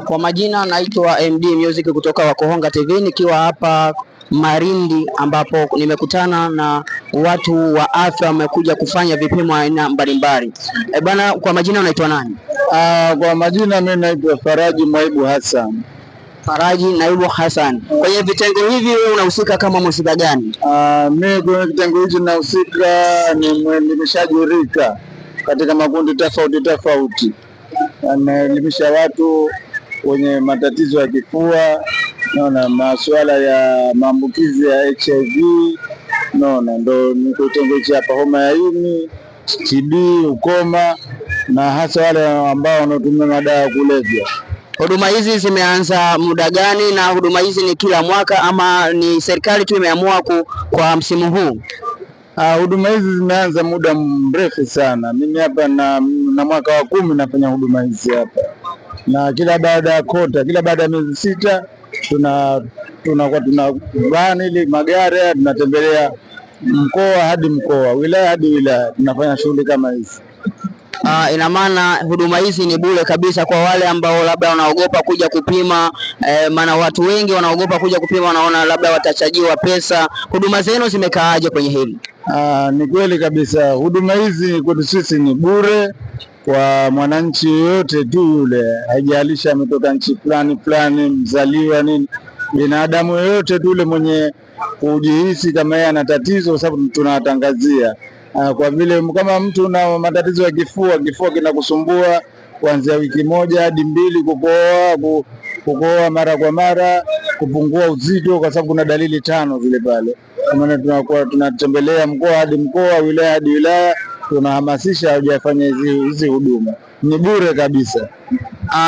Kwa majina naitwa MD Music kutoka Wakuhonga TV, nikiwa hapa Malindi ambapo nimekutana na watu wa afya wamekuja kufanya vipimo aina mbalimbali. Bwana, kwa majina unaitwa nani? Kwa majina mimi naitwa Faraji Naibu Hassan. Faraji Naibu Hassan. Kwenye vitengo hivi wewe unahusika kama mhusika gani? Mimi kwenye kitengo hichi nahusika ni mwelimishaji rika katika makundi tofauti tofauti. Naelimisha watu wenye matatizo ya kifua, naona masuala ya maambukizi ya HIV, naona ndo niko kitengo hichi hapa, homa ya ini, TB, ukoma na hasa wale ambao wanatumia madawa ya kulevya. Huduma hizi zimeanza muda gani na huduma hizi ni kila mwaka ama ni serikali tu imeamua kwa msimu huu? Huduma hizi zimeanza muda mrefu sana. Mimi hapa na mwaka wa 10 nafanya huduma hizi hapa, na kila baada ya kila baada ya miezi 6 tunakuwa tunavani ili magari tunatembelea mkoa hadi mkoa, wilaya hadi wilaya, tunafanya shughuli kama hizi. Ina maana huduma hizi ni bure kabisa kwa wale ambao labda wanaogopa kuja kupima, maana watu wengi wanaogopa kuja kupima, wanaona labda watachajiwa pesa. Huduma zenu zimekaaje kwenye hili? Ni kweli kabisa, huduma hizi kwetu sisi ni bure kwa mwananchi yoyote tu yule, haijalishi ametoka nchi fulani, mzaliwa nini, binadamu yoyote tu yule mwenye kujihisi kama yeye ana tatizo, kwa sababu tunawatangazia. Kwa vile kama mtu na matatizo ya kifua kinakusumbua kuanzia wiki 1 hadi 2, kukohoa mara kwa mara, kupungua uzito, kwa sababu kuna dalili 5 zile pale. Kwa maana tunakuwa tunatembelea mkoa hadi mkoa, wilaya hadi wilaya, tunahamasisha hujafanya hizi huduma. Ni bure kabisa.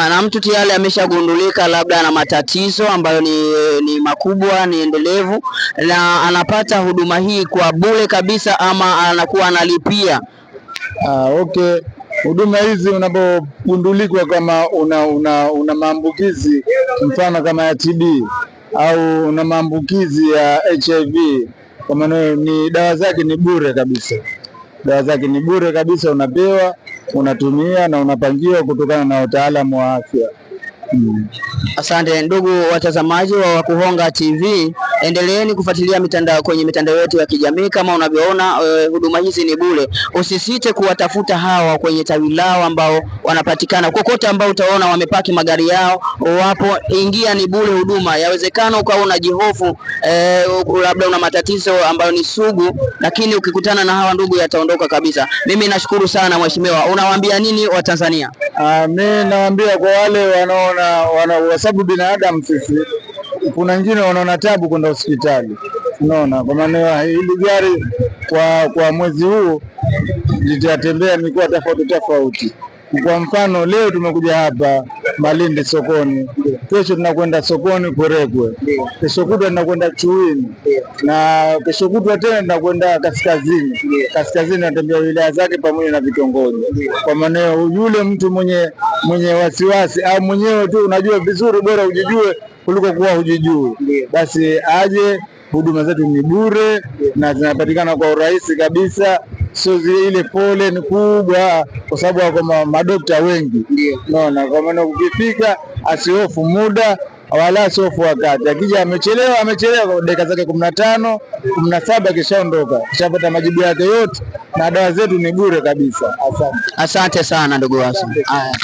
Na mtu tayari ameshagundulika labda ana matatizo ambayo ni makubwa, ni endelevu, na anapata huduma hii kwa bure kabisa ama anakuwa analipia? Okay. Huduma hizi unapogundulikwa kama una maambukizi mfano kama ya TB au una maambukizi ya HIV, kwa maana ni dawa zake ni bure kabisa. Dawa zake ni bure kabisa, unapewa, unatumia na unapangiwa kutokana na wataalamu wa afya. Asante ndugu watazamaji wa Wakuhonga TV, endeleeni kufuatilia kwenye mitandao yetu ya kijamii. Kama unavyoona, huduma hizi ni bure. Usisite kuwatafuta hawa kwenye tawi lao ambao wanapatikana kokote ambao utaona wamepaki magari yao, wapo, ingia, ni bure huduma. Yawezekana ukawa unajihofu, labda una matatizo ambayo ni sugu, lakini ukikutana na hawa ndugu yataondoka kabisa. Mimi nashukuru sana mheshimiwa. Unawaambia nini Watanzania? Mimi nawaambia kwa wale wanaona sababu binadamu sisi, kuna wengine wanaona tabu kwenda hospitali, unaona, kwa maana hili gari kwa mwezi huu litatembea mikoa tofauti. Kwa mfano leo tumekuja hapa Malindi sokoni, kesho tunakwenda sokoni Kwerekwe, kesho kutwa tunakwenda Chuini, na kesho kutwa tena tunakwenda kaskazini natembea wilaya zake pamoja na vitongoji. Kwa maana yule mtu mwenye wasiwasi au mwenyewe tu unajua vizuri, bora ujijue kuliko kuwa hujijui, basi aje. Huduma zetu ni bure na zinapatikana kwa urahisi kabisa, sio ile pole ni kubwa, kwa sababu wako madokta wengi. Unaona, kwa maana ukifika asihofu muda wala asihofu wakati. Akija amechelewa kwa dakika zake 15 17 kishaondoka, kishapata majibu yake yote, na dawa zetu ni bure kabisa. Asante sana ndugu Hassan. Haya.